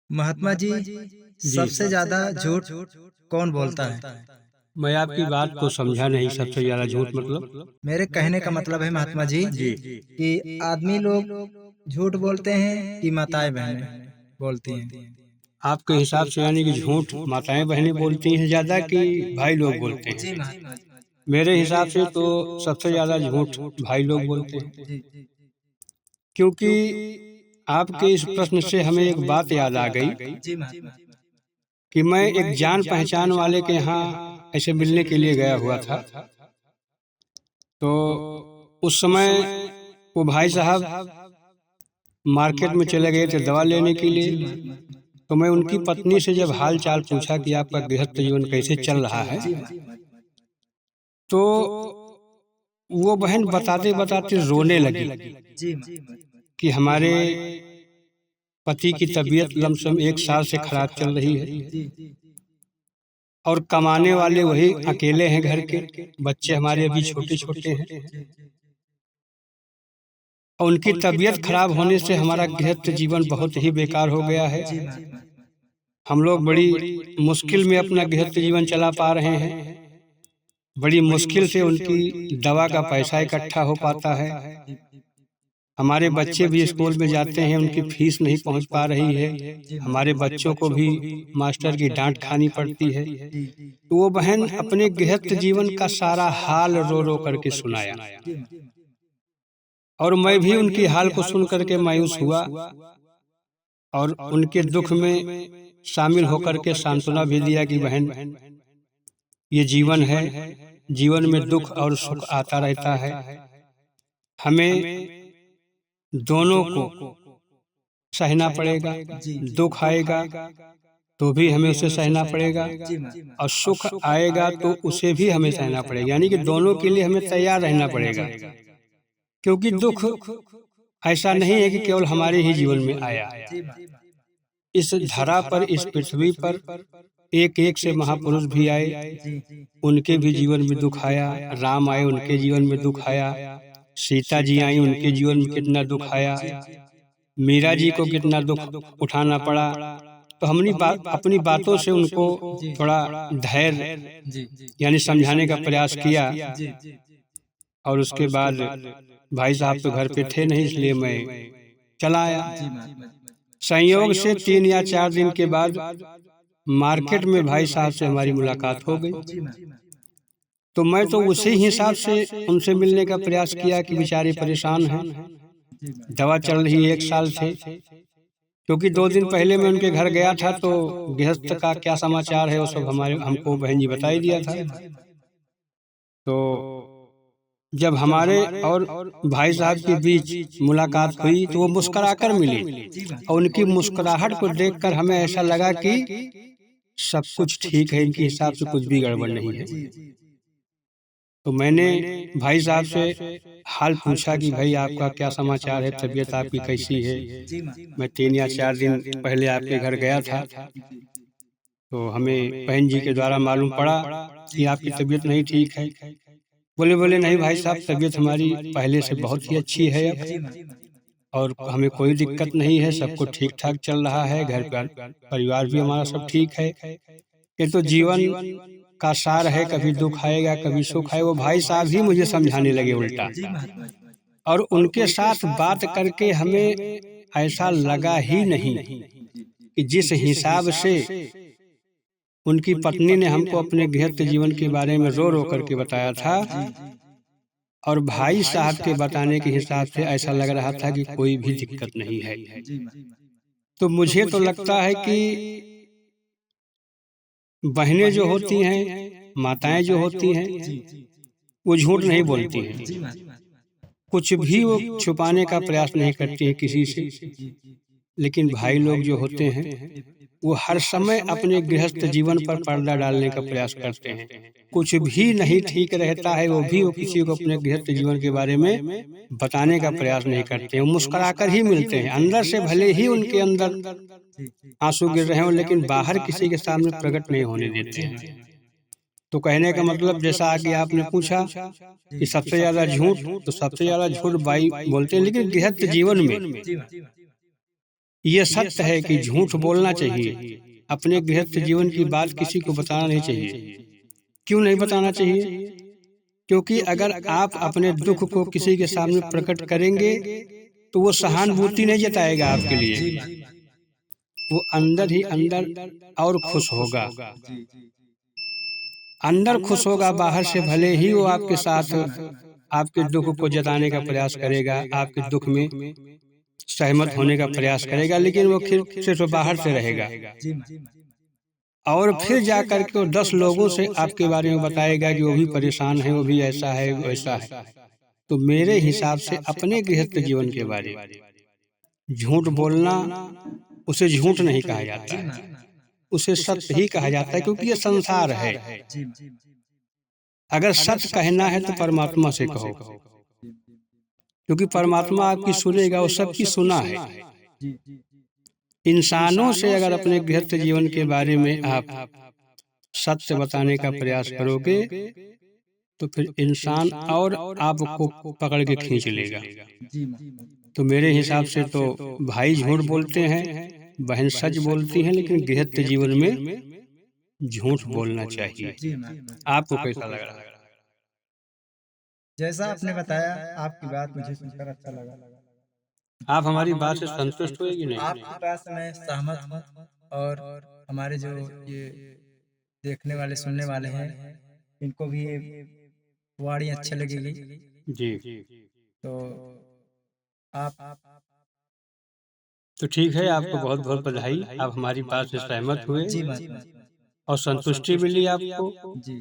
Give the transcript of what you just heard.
महात्मा जी, जी, सबसे ज्यादा झूठ कौन बोलता है? मैं आपकी बात को समझा नहीं। सबसे ज़्यादा झूठ मतलब? मेरे कहने का मतलब है महात्मा जी जी। कि आदमी लोग झूठ बोलते हैं कि माताएं बहनें बोलती हैं? आपके हिसाब से यानी कि झूठ माताएँ-बहनें बोलती हैं ज़्यादा कि भाई लोग बोलते हैं? जी महात्मा जी। मेरे हिसाब से तो सबसे ज़्यादा झूठ भाई लोग बोलते हैं। जी क्योंकि आपके इस प्रश्न से हमें एक बात याद आ गई जी महात्मा जी। कि मैं एक जान-पहचान वाले के यहाँ ऐसे मिलने के लिए गया हुआ था। तो उस समय वो भाई साहब मार्केट में चले गए थे दवा लेने के जी लिए। महात्मा जी। तो मैं उनकी पत्नी से जब हाल-चाल पूछा कि आपका गृहस्थ जीवन कैसे चल रहा है? जी महात्मा जी। तो वो बहन बताते-बताते रोने लगी जी महात्मा जी। कि हमारे पति की तबीयत लमसम 1 साल से खराब चल रही है जी और कमाने वाले वही अकेले हैं घर के, बच्चे हमारे अभी छोटे-छोटे हैं जी और उनकी तबीयत खराब होने से हमारा गृहस्थ जीवन बहुत ही बेकार हो गया है। जी महात्मा जी। हम लोग बड़ी मुश्किल में अपना गृहस्थ जीवन चला पा रहे हैं। बड़ी मुश्किल से उनकी दवा का पैसा इकट्ठा हो पाता है। जी हमारे बच्चे भी स्कूल में जाते हैं, उनकी फीस नहीं पहुँच पा रही है। जी हमारे बच्चों को भी मास्टर की डाँट खानी पड़ती है। जी तो वो बहन अपने गृहस्थ जीवन का सारा हाल रो-रो करके सुनाया जी महात्मा और मैं भी उनकी हाल को सुन कर के मायूस हुआ और उनके दुःख में शामिल होकर के सांत्वना भी दिया कि बहन, ये जीवन है, जीवन में दुःख और सुख आता रहता है। हमें दोनों को सहना पड़ेगा। जी दुःख आएगा तो भी हमें उसे सहना पड़ेगा जी महात्मा और सुख आएगा तो उसे भी हमें सहना पड़ेगा। यानी कि दोनों के लिए हमें तैयार रहना पड़ेगा। क्योंकि दुःख ऐसा नहीं है कि केवल हमारे ही जीवन में आया। जी महात्मा इस धरा पर, इस पृथ्वी पर एक-एक से महापुरुष भी आए, जी उनके भी जीवन में दुःख आया। राम आए, उनके जीवन में दुःख आया। सीता जी आई, उनके जीवन में कितना दुःख आया। जी मीरा जी को कितना दुःख उठाना पड़ा। तो हमनी अपनी बातों से उनको जी थोड़ा धैर्य जी यानी समझाने का प्रयास किया जी और उसके बाद भाई साहब तो घर पे थे नहीं, इसलिए मैं चला आया। जी महात्मा संयोग से 3 या 4 दिन के बाद मार्केट में भाई साहब से हमारी मुलाकात हो गई। जी महात्मा तो मैं तो उसी हिसाब से उनसे मिलने का प्रयास किया कि बेचारे परेशान हैं, जी महात्मा दवा चल रही है 1 साल से। क्योंकि 2 दिन पहले मैं उनके घर गया था तो गृहस्थ का क्या समाचार है वो सब हमको बहन जी बता ही दिया था। जी महात्मा तो जब हमारे और भाई साहब के बीच मुलाकात हुई तो वो मुस्कुराकर मिले जी और महात्मा उनकी मुस्कुराहट को देखकर हमें ऐसा लगा कि सब कुछ ठीक है, इनके हिसाब से कुछ भी गड़बड़ नहीं है। जी तो मैंने भाई साहब से हाल पूछा कि भाई आपका क्या समाचार है, तबीयत आपकी कैसी है? जी महात्मा मैं 3 या 4 दिन पहले आपके घर गया था, तो हमें बहन जी के द्वारा मालूम पड़ा कि आपकी तबीयत नहीं ठीक है। बोले नहीं भाई साहब, तबीयत हमारी पहले से बहुत ही अच्छी है जी अब महात्मा और हमें कोई दिक्कत नहीं है, सब कुछ ठीक-ठाक चल रहा है, घर पर परिवार भी हमारा सब ठीक है। ये तो जीवन का सार है, कभी दुःख आएगा, कभी सुख आएगा। वो भाई साहब ही मुझे समझाने लगे उल्टा जी महात्मा और उनके साथ बात करके हमें ऐसा लगा ही नहीं कि जिस हिसाब से उनकी पत्नी ने हमको अपने गृहस्थ जीवन के बारे में रो-रो करके बताया था और भाई साहब के बताने के हिसाब से ऐसा लग रहा था कि कोई भी दिक्कत नहीं है। जी महात्मा तो मुझे तो लगता है कि बहनें जो होती हैं, माताएँ जो होती हैं, वो झूठ नहीं बोलती हैं। जी महात्मा कुछ भी वो छुपाने का प्रयास नहीं करती हैं किसी से। लेकिन भाई लोग जो होते हैं, वो हर समय अपने गृहस्थ जीवन पर पर्दा डालने का प्रयास करते हैं। कुछ भी नहीं ठीक रहता है, वो किसी को अपने गृहस्थ जीवन के बारे में बताने का प्रयास नहीं करते हैं। वो मुस्कुराकर ही मिलते हैं। अंदर से भले ही उनके अंदर आंसू गिर रहे हों, लेकिन बाहर किसी के सामने प्रकट नहीं होने देते हैं। तो कहने का मतलब जैसा आगे आपने पूछा कि सबसे ज़्यादा झूठ, तो सबसे ज़्यादा झूठ भाई बोलते हैं, लेकिन गृहस्थ जीवन में ये सत्य है कि झूठ बोलना चाहिए। अपने गृहस्थ जीवन की बात किसी को बताना नहीं चाहिए। क्यों नहीं बताना चाहिए? क्योंकि अगर आप अपने दुख को किसी के सामने प्रकट करेंगे तो वो सहानुभूति नहीं जताएगा आपके लिए, वो अंदर ही अंदर और खुश होगा। अंदर खुश होगा, बाहर से भले ही वो आपके साथ आपके दुख को जताने का प्रयास करेगा, आपके दुख में सहमत होने का प्रयास करेगा, लेकिन वो फिर सिर्फ बाहर से रहेगा और फिर जाकर के 10 लोगों से आपके बारे में बताएगा कि वो भी परेशान है, वो भी ऐसा है, वैसा है। तो मेरे हिसाब से अपने गृहस्थ जीवन के बारे में झूठ बोलना, उसे झूठ नहीं कहा जाता है, उसे सत्य ही कहा जाता है, क्योंकि ये संसार है। अगर सत्य कहना है तो परमात्मा से कहो, क्योंकि परमात्मा आपकी सुनेगा, वो सबकी सुना है। इंसानों से अगर अपने गृहस्थ जीवन के बारे में आप सत्य बताने का प्रयास करोगे तो फिर इंसान और आपको पकड़ के खींच लेगा। तो मेरे हिसाब से तो भाई झूठ बोलते हैं, बहन सच बोलती हैं, लेकिन गृहस्थ जीवन में झूठ बोलना चाहिए। आपको कैसा लग रहा है? जैसा आपने बताया, आपकी बात मुझे सुनकर अच्छा लगा। आप हमारी बात से संतुष्ट हुए कि नहीं? आपकी बात से मैं सहमत हूँ और हमारे जो ये देखने वाले सुनने वाले हैं इनको भी ये वाणी अच्छी लगेगी। जी। तो आप तो ठीक है, आपको बहुत बहुत बधाई। आप हमारी बात से सहमत हुए जी और संतुष्टि मिली आपको। जी